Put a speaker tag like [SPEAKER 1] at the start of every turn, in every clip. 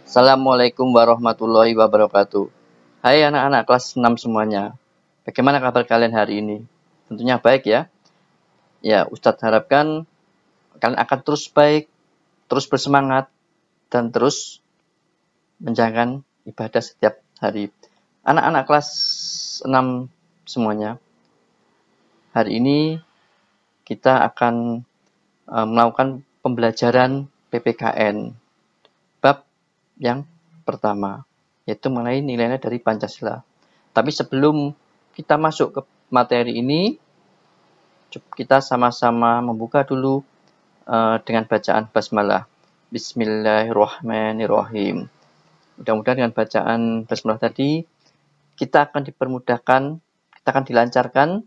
[SPEAKER 1] Assalamualaikum warahmatullahi wabarakatuh. Hai anak-anak kelas 6 semuanya. Bagaimana kabar kalian hari ini? Tentunya baik ya. Ya, Ustadz harapkan kalian akan terus baik, terus bersemangat, dan terus menjalankan ibadah setiap hari. Anak-anak kelas 6 semuanya, hari ini kita akan melakukan pembelajaran PPKN. Bab yang pertama, yaitu mengenai nilai-nilai dari Pancasila. Tapi sebelum kita masuk ke materi ini, kita sama-sama membuka dulu dengan bacaan basmalah. Bismillahirrahmanirrahim. Mudah-mudahan dengan bacaan basmalah tadi, kita akan dipermudahkan, kita akan dilancarkan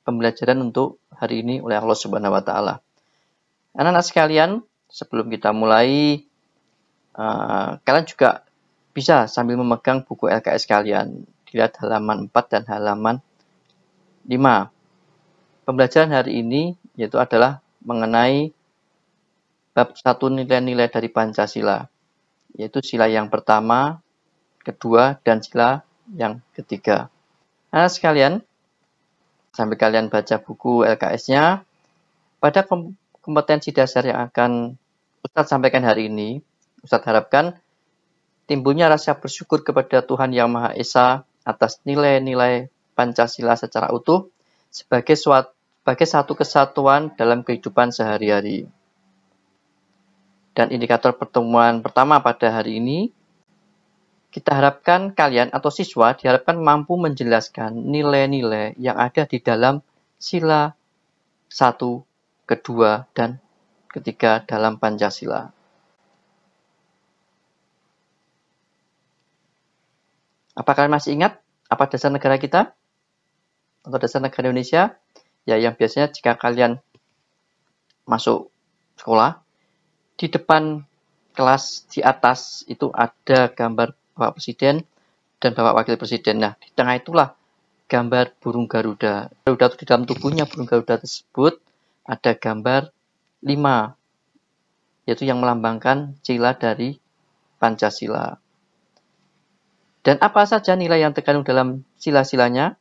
[SPEAKER 1] pembelajaran untuk hari ini oleh Allah Subhanahu wa Ta'ala. Anak-anak sekalian, sebelum kita mulai, kalian juga bisa sambil memegang buku LKS kalian. Dilihat halaman 4 dan halaman 5. Pembelajaran hari ini yaitu adalah mengenai bab 1 nilai-nilai dari Pancasila. Yaitu sila yang pertama, kedua, dan sila yang ketiga. Nah sekalian, sambil kalian baca buku LKS-nya, pada kompetensi dasar yang akan Ustadz sampaikan hari ini, Ustadz harapkan timbulnya rasa bersyukur kepada Tuhan Yang Maha Esa atas nilai-nilai Pancasila secara utuh sebagai satu kesatuan dalam kehidupan sehari-hari. Dan indikator pertemuan pertama pada hari ini, kita harapkan kalian atau siswa diharapkan mampu menjelaskan nilai-nilai yang ada di dalam sila 1, kedua, dan ketiga dalam Pancasila. Apa kalian masih ingat apa dasar negara kita? Atau dasar negara Indonesia? Ya, yang biasanya jika kalian masuk sekolah, di depan kelas di atas itu ada gambar Bapak Presiden dan Bapak Wakil Presiden. Nah, di tengah itulah gambar burung Garuda. Garuda itu di dalam tubuhnya burung Garuda tersebut ada gambar 5, yaitu yang melambangkan sila dari Pancasila. Dan apa saja nilai yang terkandung dalam sila-silanya,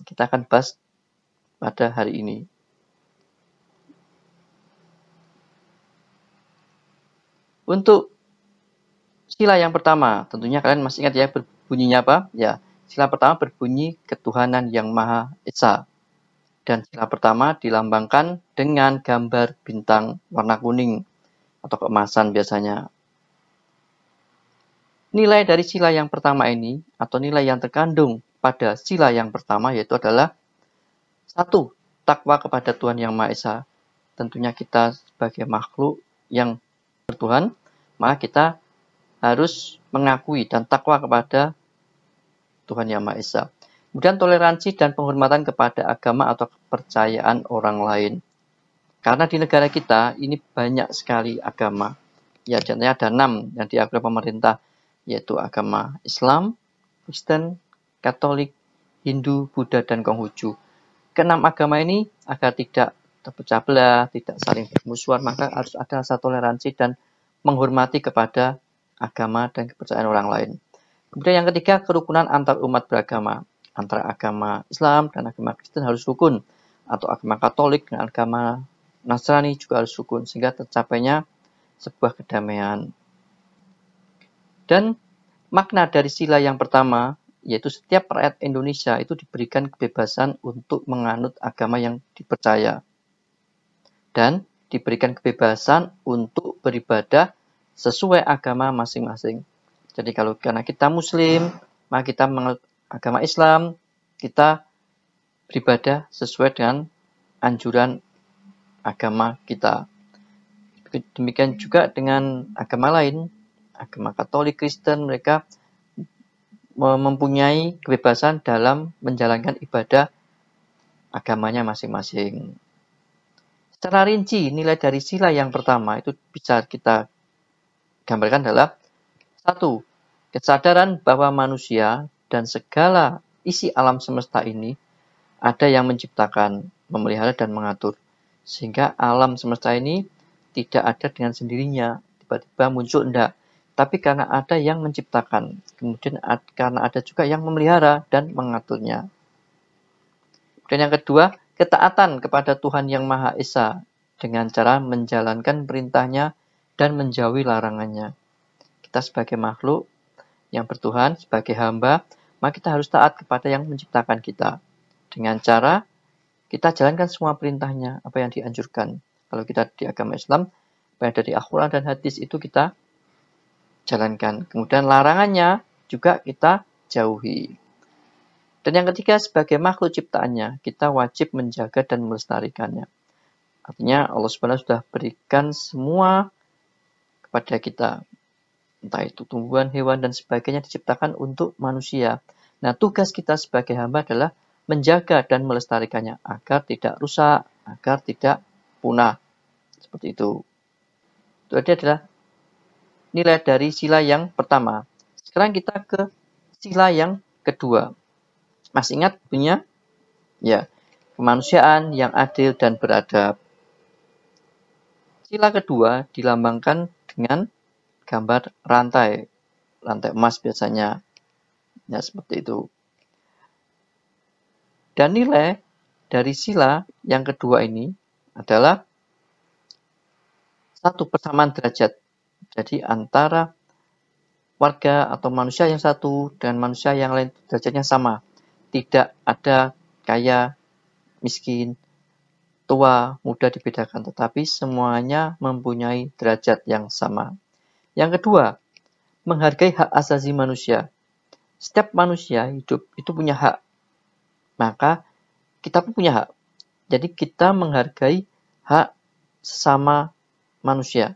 [SPEAKER 1] kita akan bahas pada hari ini. Untuk sila yang pertama, tentunya kalian masih ingat ya berbunyinya apa? Ya, sila pertama berbunyi ketuhanan yang Maha Esa. Dan sila pertama dilambangkan dengan gambar bintang warna kuning atau keemasan biasanya. Nilai dari sila yang pertama ini, atau nilai yang terkandung pada sila yang pertama, yaitu adalah 1. Takwa kepada Tuhan Yang Maha Esa. Tentunya kita sebagai makhluk yang bertuhan, maka kita harus mengakui dan takwa kepada Tuhan Yang Maha Esa. Kemudian toleransi dan penghormatan kepada agama atau kepercayaan orang lain. Karena di negara kita ini banyak sekali agama. Ya, contohnya ada 6 yang diakui pemerintah, yaitu agama Islam, Kristen, Katolik, Hindu, Buddha, dan Konghucu. Keenam agama ini agar tidak terpecah belah, tidak saling bermusuhan, maka harus ada rasa toleransi dan menghormati kepada agama dan kepercayaan orang lain. Kemudian yang ketiga, kerukunan antar umat beragama. Antara agama Islam dan agama Kristen harus rukun, atau agama Katolik dengan agama Nasrani juga harus rukun, sehingga tercapainya sebuah kedamaian. Dan makna dari sila yang pertama, yaitu setiap rakyat Indonesia itu diberikan kebebasan untuk menganut agama yang dipercaya. Dan diberikan kebebasan untuk beribadah sesuai agama masing-masing. Jadi karena kita Muslim, maka kita menganut agama Islam, kita beribadah sesuai dengan anjuran agama kita. Demikian juga dengan agama lain, agama Katolik, Kristen, mereka mempunyai kebebasan dalam menjalankan ibadah agamanya masing-masing. Secara rinci, nilai dari sila yang pertama itu bisa kita gambarkan adalah 1. Kesadaran bahwa manusia dan segala isi alam semesta ini ada yang menciptakan, memelihara, dan mengatur. Sehingga alam semesta ini tidak ada dengan sendirinya, tiba-tiba muncul, enggak. tapi karena ada yang menciptakan. Kemudian karena ada juga yang memelihara dan mengaturnya. Dan yang kedua, ketaatan kepada Tuhan Yang Maha Esa dengan cara menjalankan perintahnya dan menjauhi larangannya. Kita sebagai makhluk yang bertuhan, sebagai hamba, maka kita harus taat kepada yang menciptakan kita. Dengan cara kita jalankan semua perintahnya, apa yang dianjurkan. Kalau kita di agama Islam, apa yang dari Al-Quran dan hadis itu kita jalankan. Kemudian larangannya juga kita jauhi. Dan yang ketiga, sebagai makhluk ciptaannya, kita wajib menjaga dan melestarikannya. Artinya Allah SWT sudah berikan semua kepada kita. Entah itu tumbuhan, hewan, dan sebagainya diciptakan untuk manusia. Nah, tugas kita sebagai hamba adalah menjaga dan melestarikannya agar tidak rusak, agar tidak punah. Seperti itu. Itu adalah nilai dari sila yang pertama. Sekarang kita ke sila yang kedua. Masih ingat punya? Ya, kemanusiaan yang adil dan beradab. Sila kedua dilambangkan dengan gambar rantai emas biasanya. Ya, seperti itu. Dan nilai dari sila yang kedua ini adalah satu, persamaan derajat. Jadi antara warga atau manusia yang satu dengan manusia yang lain derajatnya sama. Tidak ada kaya, miskin, tua, muda dibedakan, tetapi semuanya mempunyai derajat yang sama. Yang kedua, menghargai hak asasi manusia. Setiap manusia hidup itu punya hak, maka kita pun punya hak. Jadi kita menghargai hak sesama manusia,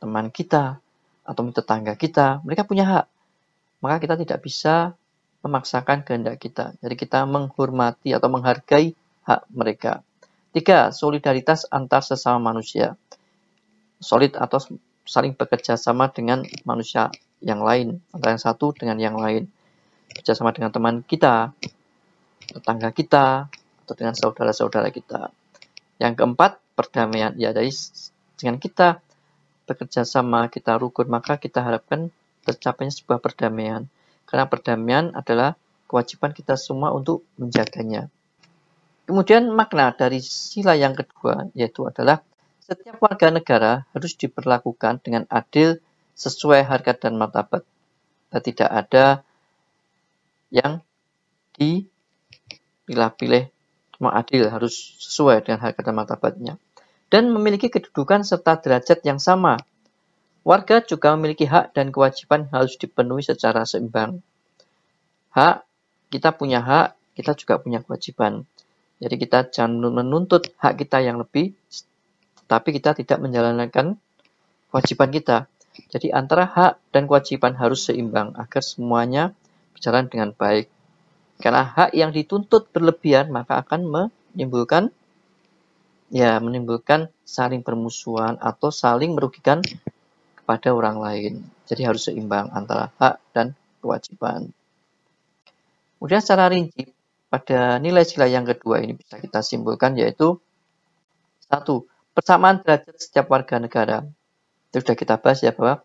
[SPEAKER 1] teman kita atau tetangga kita, mereka punya hak. Maka kita tidak bisa memaksakan kehendak kita. Jadi kita menghormati atau menghargai hak mereka. 3. Solidaritas antar sesama manusia. Solid atau saling bekerja sama dengan manusia yang lain, antara yang satu dengan yang lain. Bekerja sama dengan teman kita, tetangga kita, atau dengan saudara-saudara kita. Yang keempat, perdamaian. Ya, dari dengan kita bekerja sama, kita rukun, maka kita harapkan tercapainya sebuah perdamaian. Karena perdamaian adalah kewajiban kita semua untuk menjaganya. Kemudian makna dari sila yang kedua yaitu adalah setiap warga negara harus diperlakukan dengan adil sesuai harkat dan martabat. Dan tidak ada yang dipilih-pilih, cuma adil, harus sesuai dengan harkat dan martabatnya. Dan memiliki kedudukan serta derajat yang sama. Warga juga memiliki hak dan kewajiban harus dipenuhi secara seimbang. Hak, kita punya hak, kita juga punya kewajiban. Jadi kita jangan menuntut hak kita yang lebih, tapi kita tidak menjalankan kewajiban kita. Jadi antara hak dan kewajiban harus seimbang agar semuanya berjalan dengan baik. Karena hak yang dituntut berlebihan maka akan menimbulkan saling permusuhan atau saling merugikan kepada orang lain. Jadi harus seimbang antara hak dan kewajiban. Kemudian secara rinci pada nilai sila yang kedua ini bisa kita simpulkan yaitu 1. Persamaan derajat setiap warga negara. Itu sudah kita bahas ya bahwa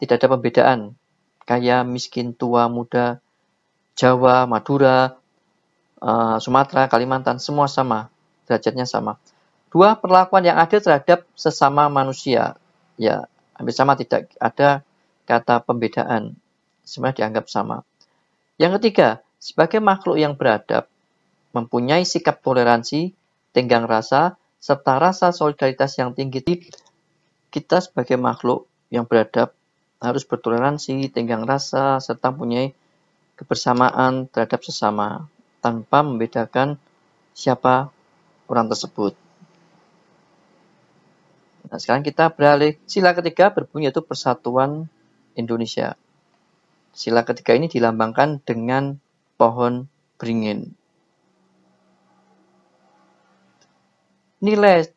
[SPEAKER 1] tidak ada pembedaan kaya, miskin, tua, muda, Jawa, Madura, Sumatera, Kalimantan, semua sama, derajatnya sama. 2. Perlakuan yang adil terhadap sesama manusia. Ya, hampir sama, tidak ada kata pembedaan. Semuanya dianggap sama. Yang ketiga, sebagai makhluk yang beradab, mempunyai sikap toleransi, tenggang rasa, serta rasa solidaritas yang tinggi. Kita sebagai makhluk yang beradab harus bertoleransi, tenggang rasa, serta mempunyai kebersamaan terhadap sesama, tanpa membedakan siapa orang tersebut. Nah, sekarang kita beralih. Sila ketiga berbunyi yaitu Persatuan Indonesia. Sila ketiga ini dilambangkan dengan pohon beringin. Nilai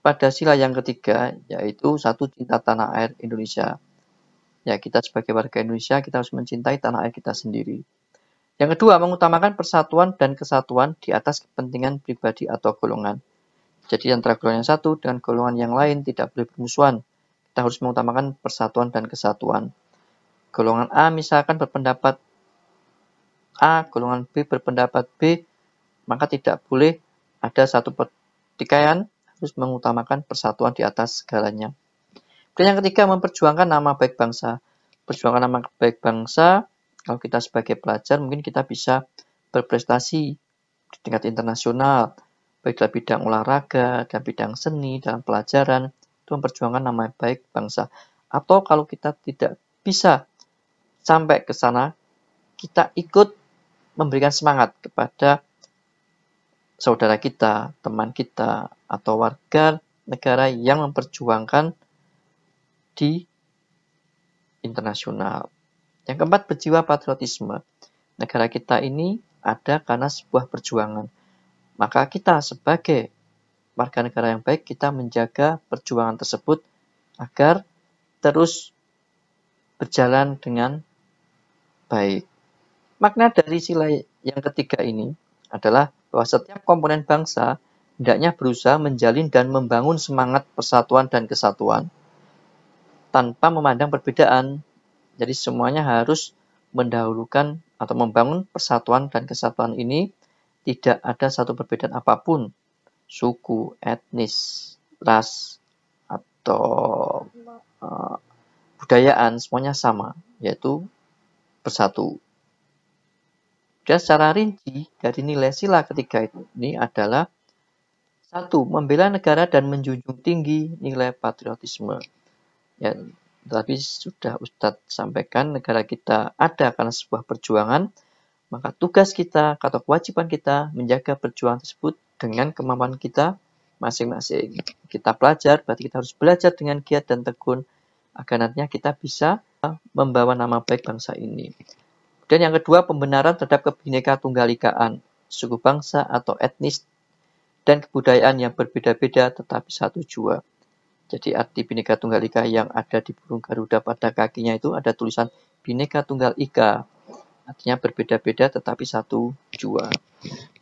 [SPEAKER 1] pada sila yang ketiga yaitu 1. Cinta tanah air Indonesia. Ya, kita sebagai warga Indonesia kita harus mencintai tanah air kita sendiri. Yang kedua, mengutamakan persatuan dan kesatuan di atas kepentingan pribadi atau golongan. Jadi antara golongan yang satu dengan golongan yang lain tidak boleh bermusuhan. kita harus mengutamakan persatuan dan kesatuan. Golongan A misalkan berpendapat A, golongan B berpendapat B, maka tidak boleh ada satu pertikaian, harus mengutamakan persatuan di atas segalanya. Dan yang ketiga, memperjuangkan nama baik bangsa. Perjuangkan nama baik bangsa, kalau kita sebagai pelajar mungkin kita bisa berprestasi di tingkat internasional, baik dalam bidang olahraga, dalam bidang seni, dalam pelajaran, itu memperjuangkan nama baik bangsa. Atau kalau kita tidak bisa sampai ke sana, kita ikut memberikan semangat kepada saudara kita, teman kita, atau warga negara yang memperjuangkan di internasional. Yang keempat, berjiwa patriotisme. Negara kita ini ada karena sebuah perjuangan. Maka kita sebagai warga negara yang baik, kita menjaga perjuangan tersebut agar terus berjalan dengan baik. Makna dari sila yang ketiga ini adalah bahwa setiap komponen bangsa hendaknya berusaha menjalin dan membangun semangat persatuan dan kesatuan tanpa memandang perbedaan. Jadi semuanya harus mendahulukan atau membangun persatuan dan kesatuan ini, tidak ada satu perbedaan apapun, suku, etnis, ras, atau budayaan, semuanya sama, yaitu bersatu. Dan secara rinci dari nilai sila ketiga ini adalah 1. Membela negara dan menjunjung tinggi nilai patriotisme. Ya, tapi sudah Ustadz sampaikan, negara kita ada karena sebuah perjuangan, maka tugas kita atau kewajiban kita menjaga perjuangan tersebut dengan kemampuan kita masing-masing. Kita pelajar, berarti kita harus belajar dengan giat dan tekun agar nantinya kita bisa membawa nama baik bangsa ini. Dan yang kedua, pembenaran terhadap Kebhinneka-Tunggal-Ikaan, suku bangsa atau etnis dan kebudayaan yang berbeda-beda tetapi satu jua. Jadi arti Bhinneka Tunggal Ika yang ada di burung Garuda pada kakinya itu ada tulisan Bhinneka Tunggal Ika. Artinya berbeda-beda tetapi satu jua.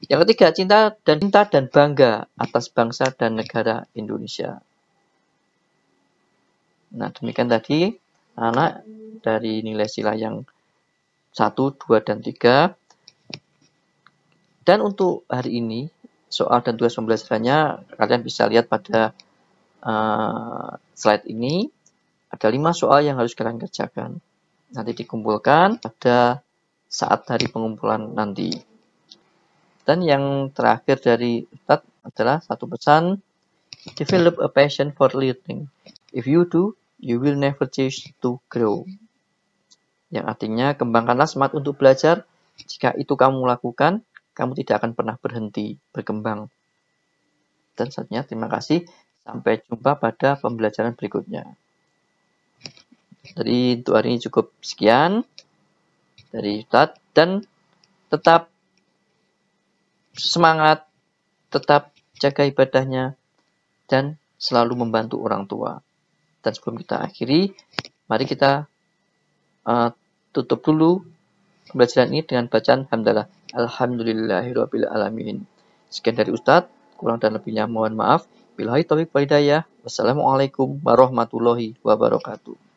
[SPEAKER 1] Yang ketiga, cinta dan bangga atas bangsa dan negara Indonesia. Nah, demikian tadi anak dari nilai sila yang 1, 2, dan 3. Dan untuk hari ini, soal dan tugas pembelajarannya kalian bisa lihat pada slide ini. Ada 5 soal yang harus kalian kerjakan. Nanti dikumpulkan pada saat hari pengumpulan nanti. Dan yang terakhir dari Ustadz adalah satu pesan, develop a passion for learning. If you do, you will never cease to grow. Yang artinya, kembangkanlah semangat untuk belajar. Jika itu kamu lakukan, kamu tidak akan pernah berhenti berkembang. Dan selanjutnya, terima kasih. Sampai jumpa pada pembelajaran berikutnya. Jadi untuk hari ini cukup sekian dari Ustadz, dan tetap semangat, tetap jaga ibadahnya, dan selalu membantu orang tua. Dan sebelum kita akhiri, mari kita tutup dulu pembelajaran ini dengan bacaan hamdalah. Alhamdulillahirabbil alamin. Sekian dari Ustadz, kurang dan lebihnya mohon maaf. Billahi taufiq wal hidayah. Wassalamualaikum warahmatullahi wabarakatuh.